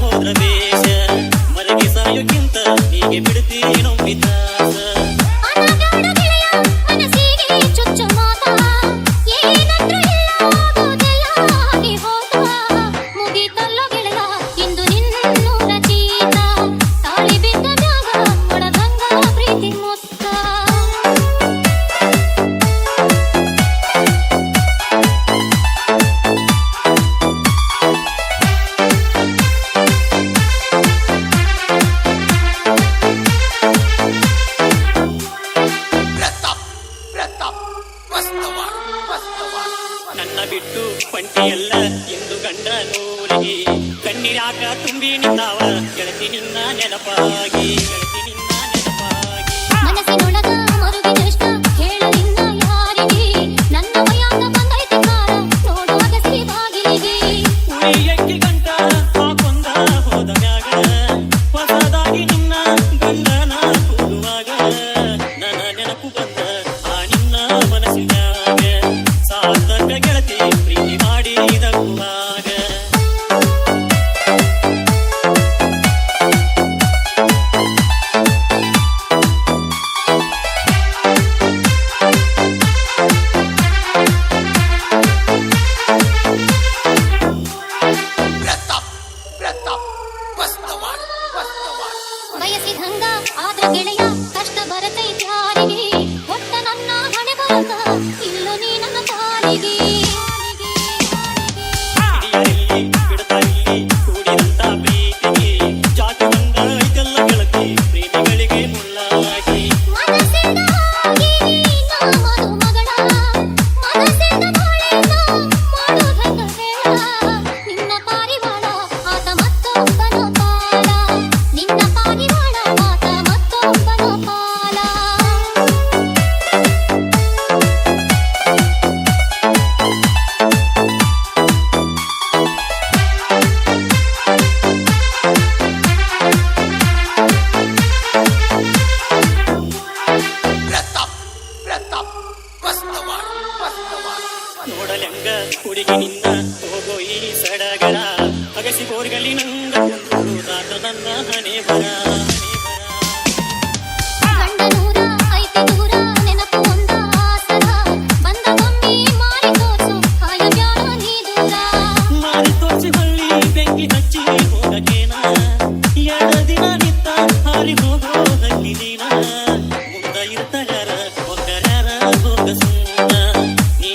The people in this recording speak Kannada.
ಹೋದ್ರ ವೇಷ ಮರಗಿ ಸಾಯೋಕ್ಕಿಂತ ಹೀಗೆ ಬಿಡ್ತೀನೋ ಮಿತಾಸ ನನ್ನ ಬಿಟ್ಟು ಪಂಟಿಯಲ್ಲ ಎಂದು ಗಂಡ ನೋಲಿಗೆ ಕಣ್ಣೀರಾಕ ತುಂಬಿ ನಿಂತಾವ ಗೆಳತಿ ನಿನ್ನ ನೆನಪಾಗಿ ಮನಸ್ಸಿನೊಳಗ ಮರುಗಿದಷ್ಟ ಹೇಳಲಿಲ್ಲ ಯಾರಿಗೆ ನನ್ನ ಮೈಯಾಗ ಬಂದೈತಿ ಕಾರ ನೋಡುವಾಗ ಸಿಹಿ ಬಾಗಿಲಿಗೆ ಉಳಿಯಕ್ಕೆ ಗಂಟ ಹಾಕೊಂದ ಹೋದ ಮ್ಯಾಗ ಹೊಸದಾಗಿ ನಿನ್ನ ಗಂಡನ ಕೂಡುವಾಗ ನನ್ನ ನೆನಪು ಬಂದ ಆ ನಿನ್ನ ಮನಸ್ಸಿನಾಗ ಸಾಧಕ ಗೆಳತಿ ಪ್ರೀತಿ ಮಾಡಿದಗುವಾಗ ಬಯಸಿದಂಗ ಆದ್ರ ಗೆಳೆಯ ಕಷ್ಟ ಬರತೈತಿ ಯಾರಿಗೆ ಒಟ್ಟ ನನ್ನ ಹಣೆ ಬರಕ ಇಲ್ಲೋ ನೀ ನನ್ನ ಪಾಲಿಗೆ ಹಿರಿಯರಲ್ಲಿ ಬಿಡತಾರಲ್ಲಿ ಕೂಡಿದಂತ ಪ್ರೀತಿಗೆ ಜಾತಿ ಬಂದ ಐತೆಲ್ಲ ಗೆಳತಿ ಪ್ರೇಮಿಗಳಿಗೆ ಮುಳ್ಳಾಗಿ ಮನಸ್ಸಿಂದ ಹೋಗಿ ನಾ ಮದುಮಗಳ ಮನಸ್ಸಿಂದ ಬಾಳೆನ ಮಾಡೋದಂಗ ಹೇಳ ನಿನ್ನ ಪಾರಿವಾಳ ಆತ ಮತ್ತೊಬ್ಬನ ಪಾಲ ನಿನ್ನ ಪಾರಿವಾಳ ಆತ ಮತ್ತೊಬ್ಬನ ಪಾಲ ನೋಡಲೆಂಗ ಹುಡುಗಿ ನಿನ್ನ ಹೋಗೋ ಈ ಸಡಗರ ಅಗಸಿ ಬೋರ್ಗಲಿ ನಂಗ ಕುಂದುದಾತ ನನ್ನ ಹಣೆ ಬರ ಗಂಡನೂರ ಐತಿ ದೂರ ನೆನಪು ಒಂದ ಆಸರ ಬಂದ ಒಮ್ಮೆ ಮಾರಿ ತೋರ್ಸು ಕಾಯ ಬ್ಯಾಡ ನೀ ದೂರ ಮಾರಿ ತೋರಿಸಿ ಹೊಳ್ಳಿ ಬೆಂಕಿ ಹಚ್ಚಿ ಹೋಗಕೇನ ಎರಡು ದಿನ ನಿತ್ತ ಹಾರಿ ಹೋಗೋ ಹಕ್ಕಿ ನೀನ ಮುಂದ ಇರ್ತಗಾರ ಒಕ್ಕರ್ಯಾರ ಹೋಗ ಸುಮ್ಮನ ನೀ